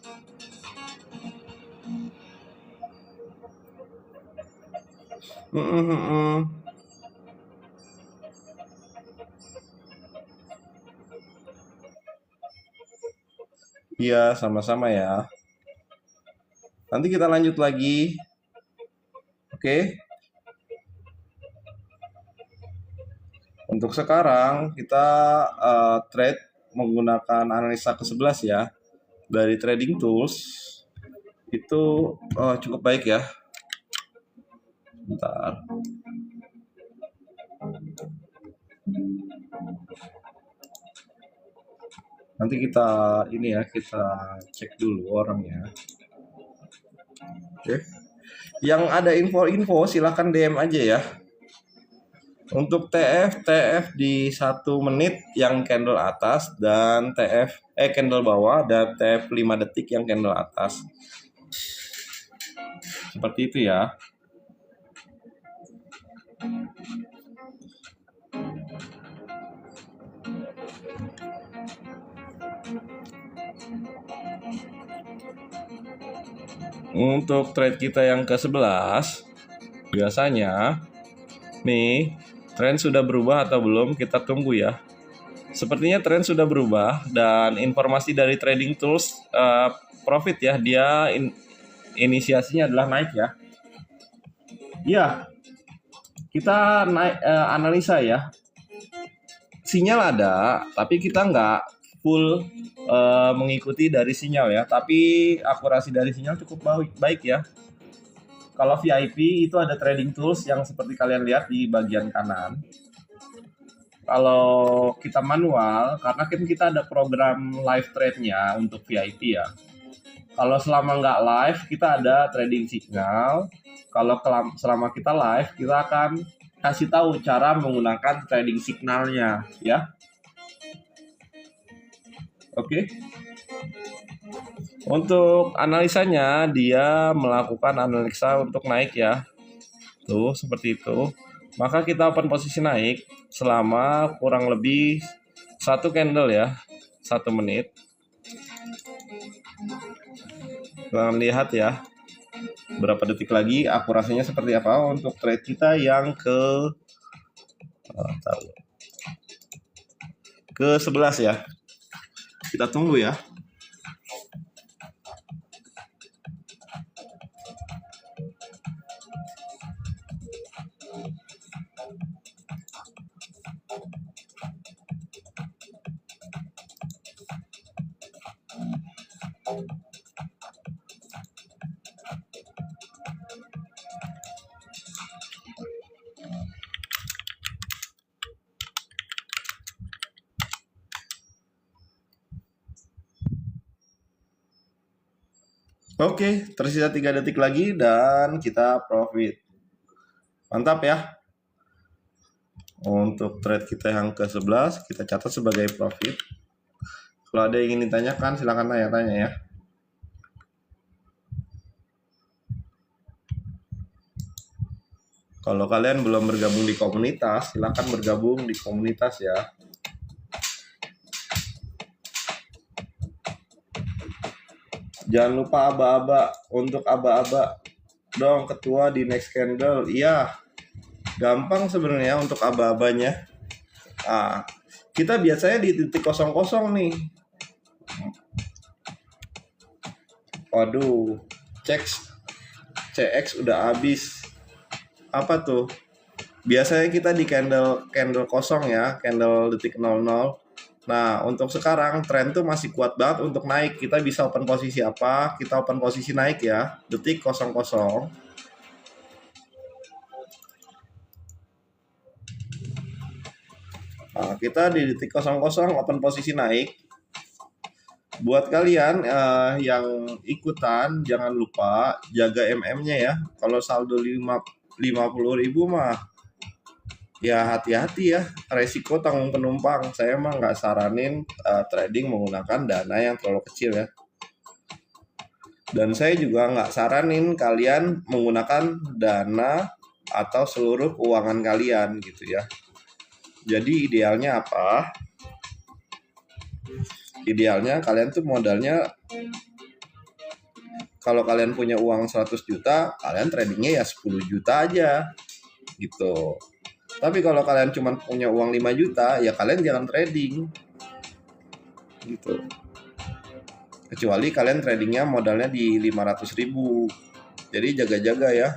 Iya, sama-sama ya. Nanti kita lanjut lagi. Oke. Untuk sekarang kita trade menggunakan analisa ke-11 ya. Dari Trading Tools itu cukup baik ya. Bentar. Nanti kita ini ya, kita cek dulu orangnya. Oke. Yang ada info-info silahkan DM aja ya. Untuk TF di 1 menit yang candle atas dan candle bawah dan TF 5 detik yang candle atas. Seperti itu ya. Untuk trade kita yang ke-11 biasanya nih tren sudah berubah atau belum, kita tunggu ya. Sepertinya tren sudah berubah dan informasi dari Trading Tools profit ya, dia inisiasinya adalah naik ya. Iya, kita naik analisa ya. Sinyal ada, tapi kita nggak full mengikuti dari sinyal ya. Tapi akurasi dari sinyal cukup baik ya. Kalau VIP itu ada Trading Tools yang seperti kalian lihat di bagian kanan. Kalau kita manual, karena kan kita ada program live trade-nya untuk VIP ya. Kalau selama nggak live, kita ada trading signal. Kalau selama kita live, kita akan kasih tahu cara menggunakan trading signalnya ya. Oke. Untuk analisanya, dia melakukan analisa untuk naik ya. Tuh, seperti itu. Maka kita open posisi naik selama kurang lebih 1 candle ya, 1 menit. Kalian lihat ya. berapa detik lagi akurasinya seperti apa untuk trade kita yang ke 11 ya. Kita tunggu ya. Oke, tersisa 3 detik lagi dan kita profit. Mantap ya. Untuk trade kita yang ke-11 kita catat sebagai profit. Kalau ada yang ingin ditanyakan silahkan tanya-tanya ya. Kalau kalian belum bergabung di komunitas, silahkan bergabung di komunitas ya. Jangan lupa aba-aba. Untuk aba-aba dong ketua di next candle. Iya, gampang sebenarnya untuk aba-abanya. Nah, kita biasanya di titik 00 nih. Waduh, CX udah habis. Apa tuh? Biasanya kita di candle kosong ya, candle detik 00. Nah, untuk sekarang tren tuh masih kuat banget untuk naik. Kita bisa open posisi apa? Kita open posisi naik ya, detik 00. Nah, kita di detik 00 open posisi naik. Buat kalian yang ikutan, jangan lupa jaga MM-nya ya. Kalau saldo 50.000 mah ya hati-hati ya, resiko tanggung penumpang. Saya mah nggak saranin trading menggunakan dana yang terlalu kecil ya. Dan saya juga nggak saranin kalian menggunakan dana atau seluruh keuangan kalian gitu ya. Jadi idealnya apa? Idealnya kalian tuh modalnya, kalau kalian punya uang 100 juta, kalian tradingnya ya 10 juta aja gitu. Tapi kalau kalian cuma punya uang 5 juta, ya kalian jangan trading gitu. Kecuali kalian tradingnya modalnya di 500.000. Jadi jaga-jaga ya.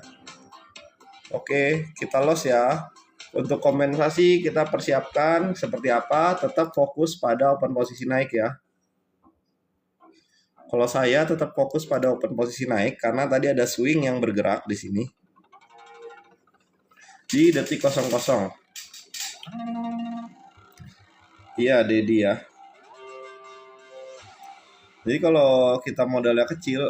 Oke, kita loss ya. Untuk kompensasi kita persiapkan seperti apa, tetap fokus pada open posisi naik ya. Kalau saya tetap fokus pada open posisi naik karena tadi ada swing yang bergerak di sini. Di detik 00. Iya, Dedi ya. Jadi kalau kita modalnya kecil,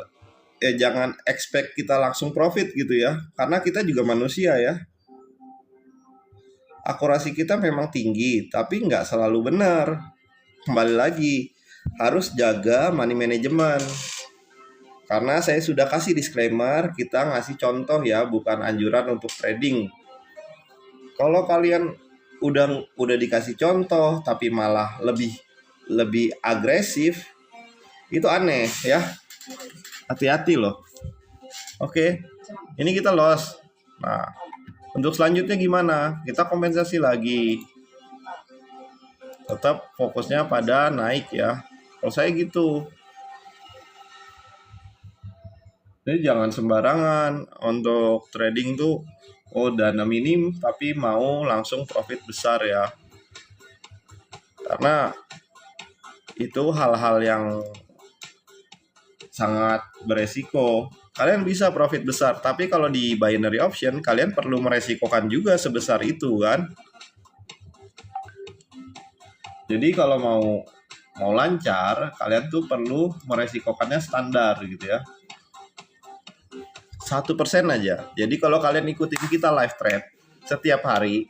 jangan expect kita langsung profit gitu ya. Karena kita juga manusia ya. Akurasi kita memang tinggi, tapi nggak selalu benar. Kembali lagi, harus jaga money management. Karena saya sudah kasih disclaimer, kita ngasih contoh ya, bukan anjuran untuk trading. Kalau kalian udah dikasih contoh tapi malah lebih agresif, itu aneh ya. Hati-hati loh. Oke, ini kita loss. Nah, untuk selanjutnya gimana? Kita kompensasi lagi. Tetap fokusnya pada naik ya. Kalau saya gitu. Jadi jangan sembarangan untuk trading tuh, dana minim tapi mau langsung profit besar ya. Karena itu hal-hal yang sangat beresiko. Kalian bisa profit besar, tapi kalau di binary option kalian perlu meresikokan juga sebesar itu kan. Jadi kalau mau lancar, kalian tuh perlu meresikokannya standar gitu ya. 1% aja. Jadi kalau kalian ikutin kita live trade setiap hari,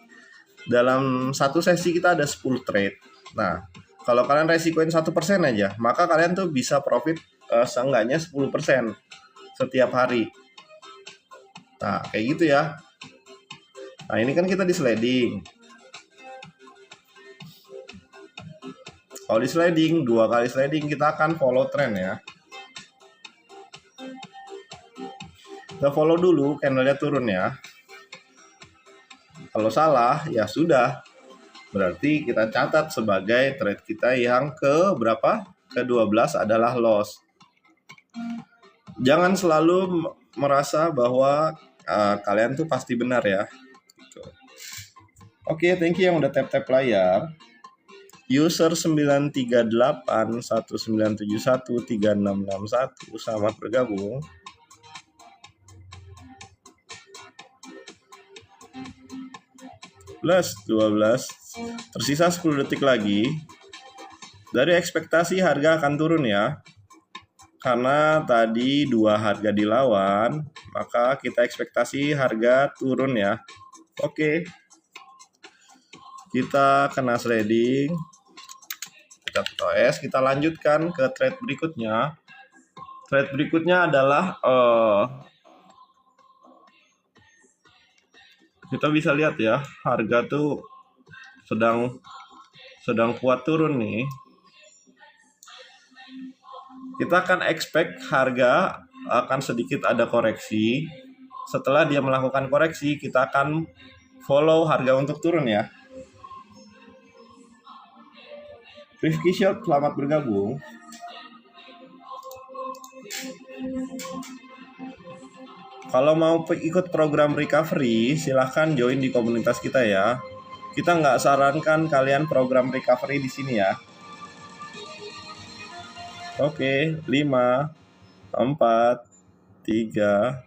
dalam satu sesi kita ada 10 trade. Nah, kalau kalian resikoin 1% aja, maka kalian tuh bisa profit seenggaknya 10% setiap hari. Nah, kayak gitu ya. Nah, ini kan kita di sliding. Kalau di sliding, 2 kali sliding kita akan follow trend ya. Kita follow dulu candlenya turun ya. Kalau salah ya sudah, berarti kita catat sebagai trade kita yang ke berapa? Ke-12 adalah loss. Jangan selalu merasa bahwa kalian tuh pasti benar ya. Oke, thank you yang udah tap-tap layar. User 93819713661 selamat bergabung. Plus 12, tersisa 10 detik lagi. Dari ekspektasi harga akan turun ya. Karena tadi 2 harga dilawan, maka kita ekspektasi harga turun ya. Oke. Kita kena trading. Kita TOS, kita lanjutkan ke trade berikutnya. Trade berikutnya adalah kita bisa lihat ya, harga tuh sedang kuat turun nih. Kita akan expect harga akan sedikit ada koreksi. Setelah dia melakukan koreksi, kita akan follow harga untuk turun ya. Rifki Shop, selamat bergabung. Kalau mau ikut program recovery, silahkan join di komunitas kita ya. Kita nggak sarankan kalian program recovery di sini ya. Oke, 5, 4, 3,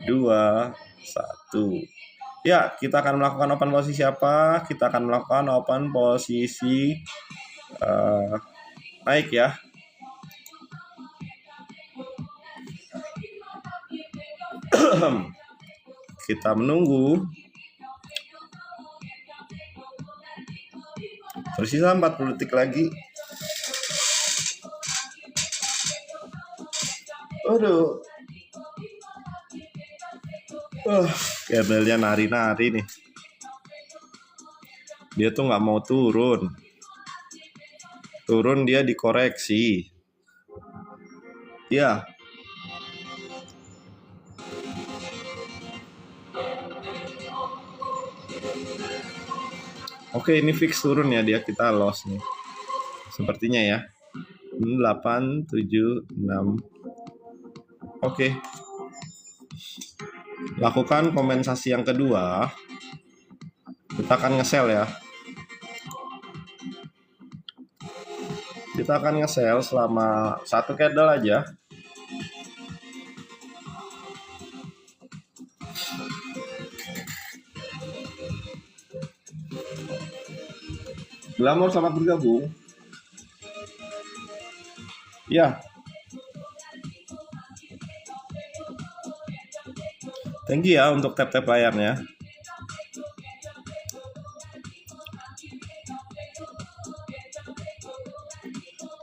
2, 1. Ya, kita akan melakukan open posisi apa? Kita akan melakukan open posisi naik ya. Kita menunggu. Tersisa 40 detik lagi. Aduh. Candlenya nari-nari nih. Dia tuh nggak mau turun. Turun dia dikoreksi. Ya. Oke, ini fix turun ya, dia kita loss nih. Sepertinya ya. 8, 7, 6. Oke. Lakukan kompensasi yang kedua. Kita akan nge-sell ya. Kita akan nge-sell selama 1 candle aja. Glamour, selamat bergabung. Ya. Thank you ya untuk tap-tap layarnya.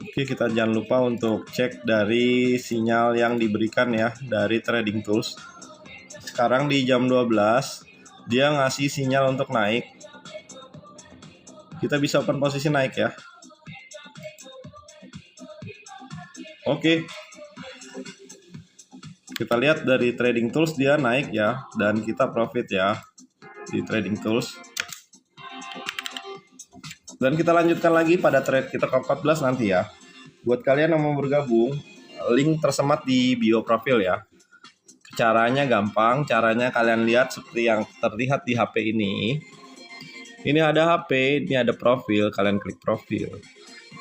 Oke, kita jangan lupa untuk cek dari sinyal yang diberikan ya dari Trading Tools. Sekarang di jam 12, dia ngasih sinyal untuk naik. Kita bisa open posisi naik ya. Oke. Kita lihat dari Trading Tools dia naik ya, dan kita profit ya di Trading Tools. Dan kita lanjutkan lagi pada trade kita ke-14 nanti ya. Buat kalian yang mau bergabung, link tersemat di bio profil ya. Caranya gampang, caranya kalian lihat seperti yang terlihat di HP ini. Ini ada HP, ini ada profil, kalian klik profil.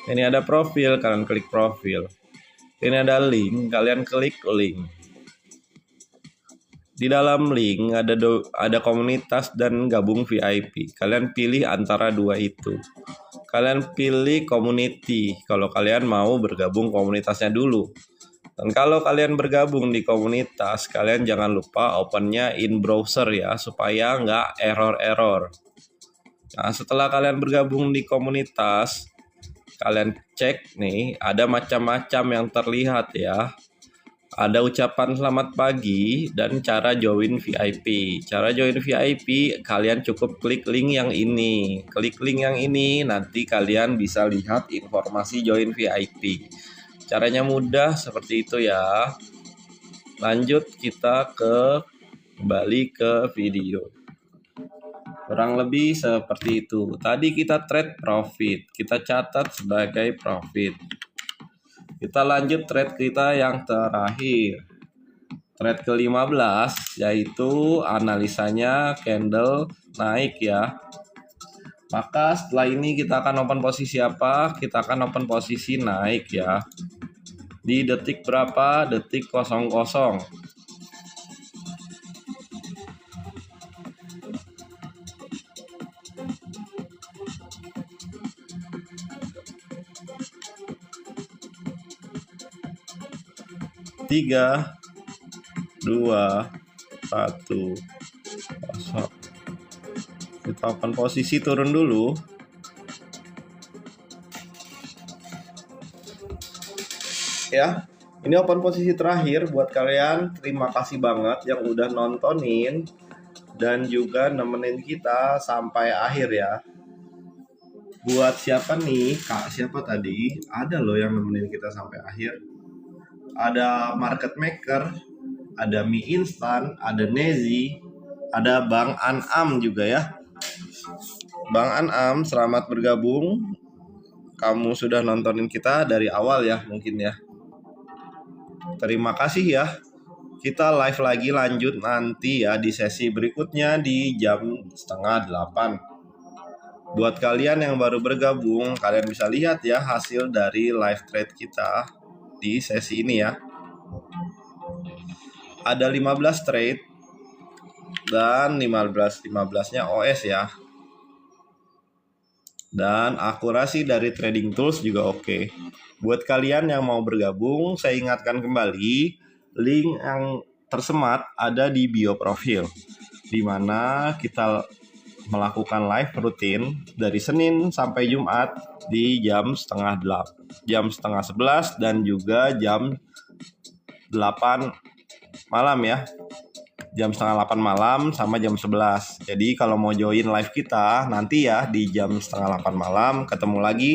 Ini ada profil, kalian klik profil. Ini ada link, kalian klik link. Di dalam link ada komunitas dan gabung VIP. Kalian pilih antara dua itu. Kalian pilih community kalau kalian mau bergabung komunitasnya dulu. Dan kalau kalian bergabung di komunitas, kalian jangan lupa opennya in browser ya, supaya nggak error-error. Nah, setelah kalian bergabung di komunitas, kalian cek nih, ada macam-macam yang terlihat ya. Ada ucapan selamat pagi dan cara join VIP. Cara join VIP, kalian cukup klik link yang ini. Klik link yang ini, nanti kalian bisa lihat informasi join VIP. Caranya mudah seperti itu ya. Lanjut kita kembali ke video. Kurang lebih seperti itu. Tadi kita trade profit, kita catat sebagai profit. Kita lanjut trade kita yang terakhir. Trade ke-15 yaitu analisanya candle naik ya. Maka setelah ini kita akan open posisi apa? Kita akan open posisi naik ya. Di detik berapa? Detik 00. Tiga, 2, 1, kosong. Kita open posisi turun dulu. Ya, ini open posisi terakhir buat kalian. Terima kasih banget yang udah nontonin dan juga nemenin kita sampai akhir ya. Buat siapa nih, Kak? Siapa tadi? Ada loh yang nemenin kita sampai akhir. Ada market maker, ada mie instan, ada Nezi, ada Bang Anam juga ya. Bang Anam, selamat bergabung. Kamu sudah nontonin kita dari awal ya mungkin ya. Terima kasih ya. Kita live lagi lanjut nanti ya di sesi berikutnya di jam 7:30. Buat kalian yang baru bergabung, kalian bisa lihat ya hasil dari live trade kita di sesi ini ya. Ada 15 trade dan 15-nya OS ya. Dan akurasi dari trading tools juga oke. Buat kalian yang mau bergabung, saya ingatkan kembali link yang tersemat ada di bio profil, di mana kita melakukan live rutin dari Senin sampai Jumat di jam 10:30, jam 10:30 dan juga jam 8 malam ya. Jam 7:30 malam sama jam 11. Jadi kalau mau join live kita nanti ya di jam 7:30 malam ketemu lagi.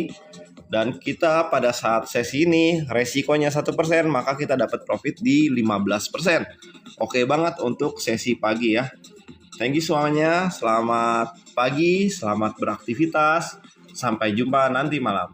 Dan kita pada saat sesi ini resikonya 1%, maka kita dapat profit di 15%. Oke banget untuk sesi pagi ya. Thank you semuanya. Selamat pagi, selamat beraktivitas. Sampai jumpa nanti malam.